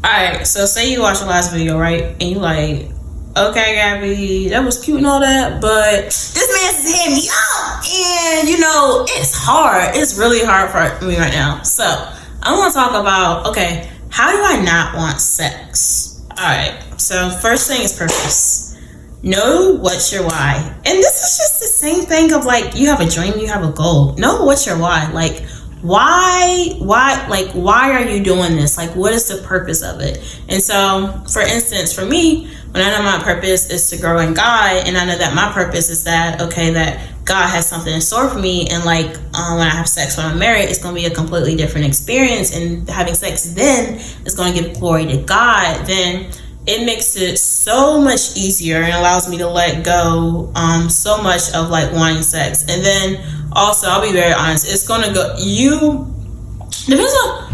Alright, so say you watch the last video, right? And you like, okay, Gabby, that was cute and all that, but this man's hitting me up. And, it's hard. It's really hard for me right now. So, I want to talk about, okay, how do I not want sex? Alright, so first thing is purpose. Know what's your why. And this is just the same thing of like, you have a dream, you have a goal. Know what's your why. Like, why are you doing this? Like, what is the purpose of it? And so, for instance, for me, when I know my purpose is to grow in God, and I know that my purpose is that, okay, that God has something in store for me, and like when I have sex when I'm married, it's going to be a completely different experience, and having sex then is going to give glory to God, then it makes it so much easier and allows me to let go so much of like wanting sex. And then also, I'll be very honest, it's gonna go, depends on,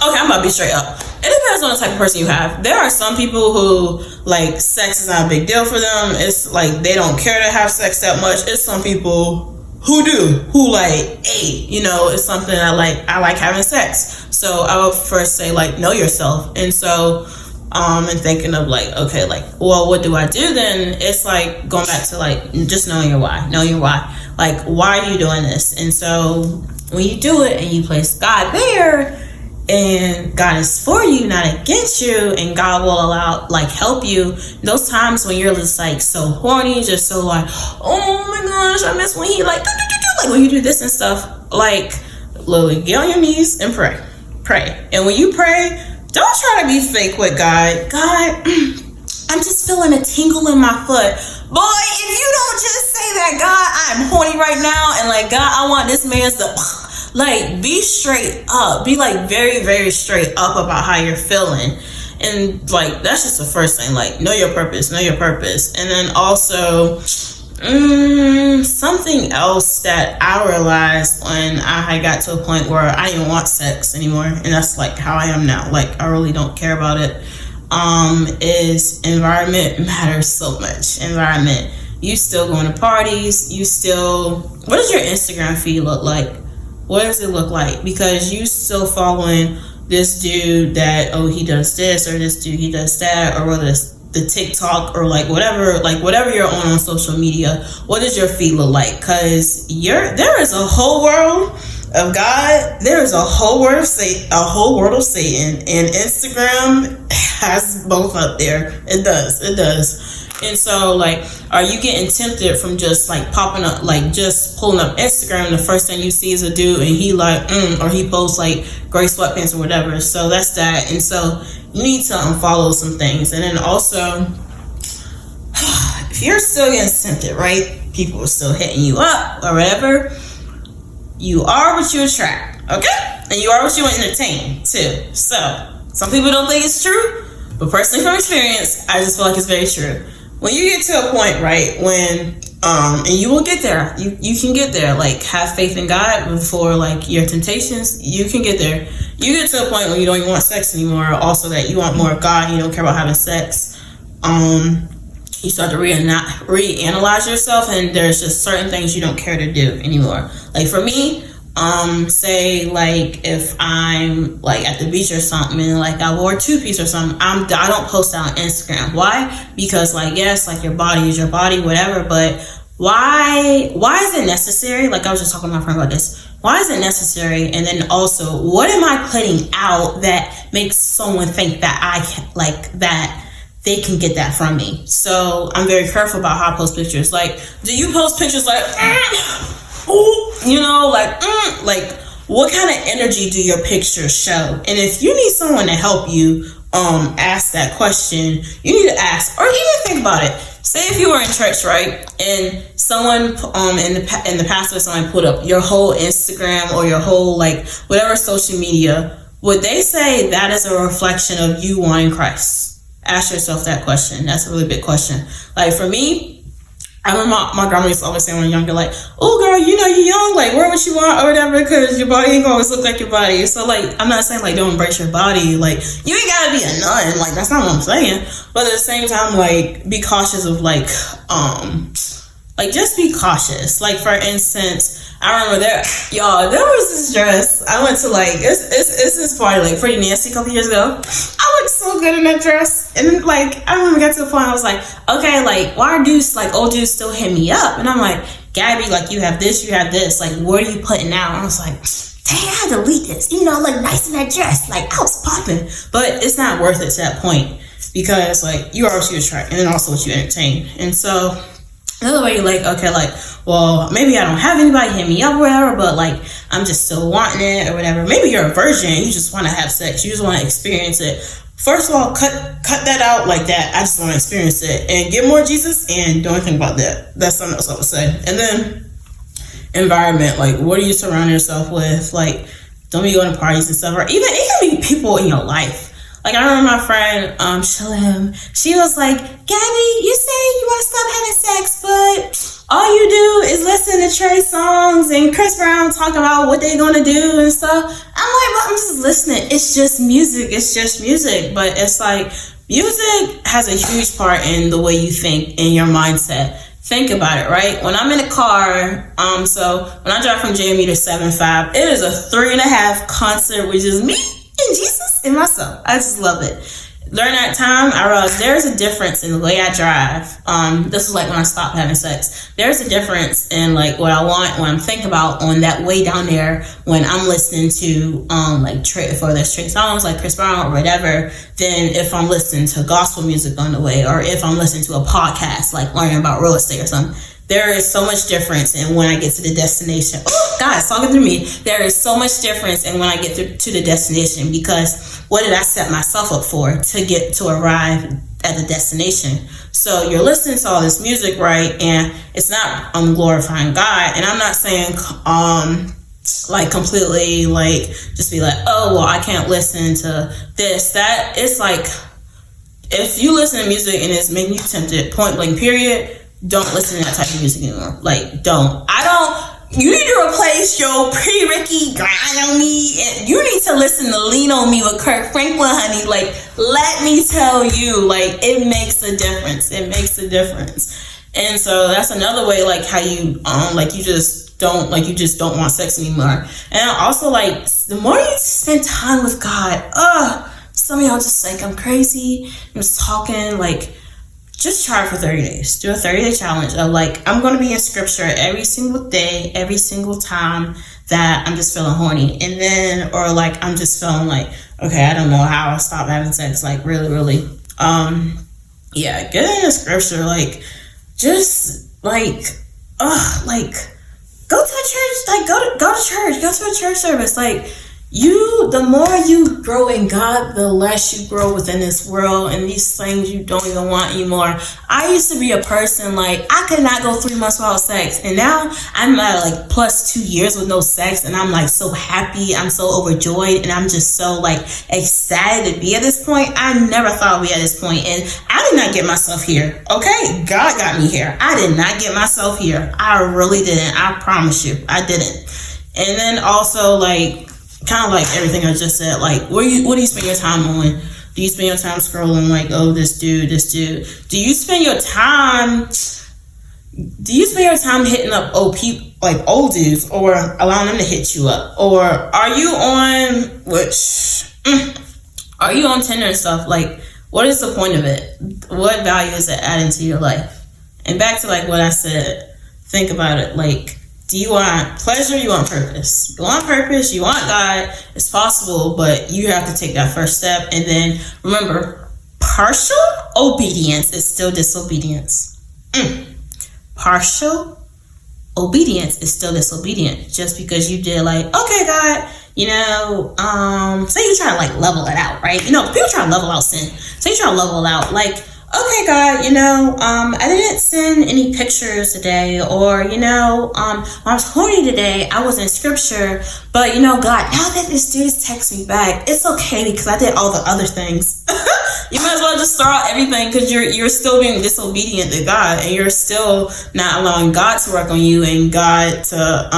okay, I'm about to be straight up. It depends on the type of person you have. There are some people who, like, sex is not a big deal for them. It's like, they don't care to have sex that much. It's some people who do, who like, hey, it's something I like having sex. So I would first say, like, know yourself. And so, and thinking of like, okay, like, well, what do I do then? It's like going back to like just knowing your why. Like, why are you doing this? And so when you do it and you place God there, and God is for you, not against you, and God will help you. Those times when you're just like so horny, just so like, oh my gosh, I miss when he like when you do this and stuff, like, literally get on your knees and pray. And when you pray, don't try to be fake with God. God, I'm just feeling a tingle in my foot. Boy, if you don't just say that, God, I'm horny right now, and like, God, I want this man's to, like, be straight up. Be like very, very straight up about how you're feeling. And like, that's just the first thing. Like, know your purpose. And then also, something else that I realized when I had got to a point where I didn't want sex anymore, and that's like how I am now. Like, I really don't care about it. Is environment matters so much. Environment. You still going to parties. What does your Instagram feed look like? What does it look like? Because you still following this dude that, oh, he does this, or this dude, he does that, or whether it's the TikTok or like whatever you're on social media, what does your feed look like? Because there is a whole world of God, there is a whole world of Satan, and Instagram has both up there. It does. And so, like, are you getting tempted from just like popping up, like just pulling up Instagram, the first thing you see is a dude and he like, or he posts like gray sweatpants or whatever. So that's that. And so you need to unfollow some things. And then also, if you're still getting tempted, right? People are still hitting you up or whatever. You are what you attract, okay? And you are what you entertain too. So some people don't think it's true, but personally from experience, I just feel like it's very true. When you get to a point, right, when and you will get there, you can get there. Like, have faith in God before like your temptations. You can get there. You get to a point when you don't even want sex anymore. Also, that you want more of God. You don't care about having sex. You start to reanalyze yourself, and there's just certain things you don't care to do anymore. Like for me, say like if I'm like at the beach or something, and like I wore a two-piece or something, I don't post that on Instagram. Why? Because like, yes, like your body is your body, whatever, but why is it necessary? Like I was just talking to my friend about this. Why is it necessary? And then also, what am I putting out that makes someone think that I can, like, that they can get that from me? So I'm very careful about how I post pictures. Like, do you post pictures like, like what kind of energy do your pictures show? And if you need someone to help you ask that question, you need to ask, or even think about it. Say if you were in church, right, and someone in the pastor, someone put up your whole Instagram or your whole like whatever social media, would they say that is a reflection of you wanting Christ? Ask yourself that question. That's a really big question. Like for me, I remember my grandma used to always say when I was younger, like, oh girl, you're young, like wear what you want or whatever, because your body ain't gonna always look like your body. So like, I'm not saying like don't embrace your body, like you ain't gotta be a nun, like that's not what I'm saying. But at the same time, like be cautious of like just be cautious. Like for instance, I remember there was this dress I went to, like it's this party like pretty nasty a couple years ago. I looked so good in that dress. And then, like, I remember got to the point I was like, okay, like, why are dudes, like, old dudes still hit me up? And I'm like, Gabby, like, you have this, like, what are you putting out? And I was like, dang, I had to delete this. You know, I look nice in that dress. Like, I was popping. But it's not worth it to that point, because, like, you are what you attract, and then also what you entertain. And so, another way, like, okay, like, well, maybe I don't have anybody hit me up or whatever, but, like, I'm just still wanting it or whatever. Maybe you're a virgin, you just want to have sex, you just want to experience it. First of all, cut that out like that. I just want to experience it, and get more Jesus, and don't think about that. That's something else I would say. And then environment, like, what do you surround yourself with? Like, don't be going to parties and stuff, or even it can be people in your life. Like, I remember my friend, Shalem, she was like, Gabby, you say you want to stop having sex, but all you do is listen to Trey songs and Chris Brown talk about what they're going to do and stuff. I'm like, well, I'm just listening. It's just music. But it's like, music has a huge part in the way you think, in your mindset. Think about it, right? When I'm in a car, so when I drive from JMU to 7-5, it is a 3.5 concert, which is me and Jesus and myself. I just love it. During that time, I realized there's a difference in the way I drive. This is like when I stopped having sex. There's a difference in like what I want, what I'm thinking about on that way down there when I'm listening to like for their straight songs like Chris Brown or whatever, than if I'm listening to gospel music on the way, or if I'm listening to a podcast like learning about real estate or something. There is so much difference in when I get to the destination. Oh, God, it's talking through me. There is so much difference in when I get to the destination, because what did I set myself up for to arrive at the destination? So you're listening to all this music, right? And it's not glorifying God. And I'm not saying like completely like just be like, oh, well, I can't listen to this. That it's like, if you listen to music and it's making you tempted, point blank, period, don't listen to that type of music anymore. Like, don't. You need to replace your pre-Ricky grind on me, and you need to listen to Lean on Me with Kirk Franklin, honey. Like, let me tell you, like, it makes a difference. And so that's another way, like, how you you just don't want sex anymore. And also, like, the more you spend time with God, some of y'all just think I'm crazy. I'm just talking, like, just try it for 30 days. Do a 30-day challenge of like, I'm going to be in scripture every single day, every single time that I'm just feeling horny. And then, or like, I'm just feeling like, okay, I don't know how I'll stop having sex. Like, really, get into scripture. Like, just like, go to a church. Like, go to church. Go to a church service. Like, the more you grow in God, the less you grow within this world and these things you don't even want anymore. I used to be a person, like, I could not go 3 months without sex. And now I'm at like plus 2 years with no sex. And I'm like so happy. I'm so overjoyed. And I'm just so like excited to be at this point. I never thought we'd be at this point. And I did not get myself here. Okay. God got me here. I did not get myself here. I really didn't. I promise you. I didn't. And then also, like, kind of like everything I just said, like, what do you spend your time on? Do you spend your time scrolling like, oh, this dude? Do you spend your time hitting up old dudes, or allowing them to hit you up? Or are you on Tinder and stuff? Like, what is the point of it? What value is it adding to your life? And back to like what I said, think about it. Like, do you want pleasure? You want purpose? You want purpose? You want God? It's possible, but you have to take that first step. And then remember, partial obedience is still disobedience. Partial obedience is still disobedience. Just because you did like, okay, God, say you try to like level it out, right? People try to level out sin. So you try to level it out, like, okay, God, I didn't send any pictures today, or, when I was horny today, I was in scripture, but, God, now that this dude texts me back, it's okay because I did all the other things. You might as well just throw out everything, because you're still being disobedient to God, and you're still not allowing God to work on you and God to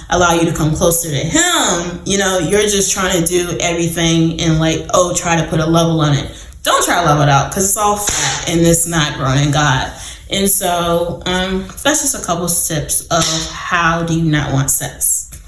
allow you to come closer to Him. You're just trying to do everything and like, try to put a level on it. Don't try to level it out, because it's all fat and it's not growing in God. And so that's just a couple tips of how do you not want sex.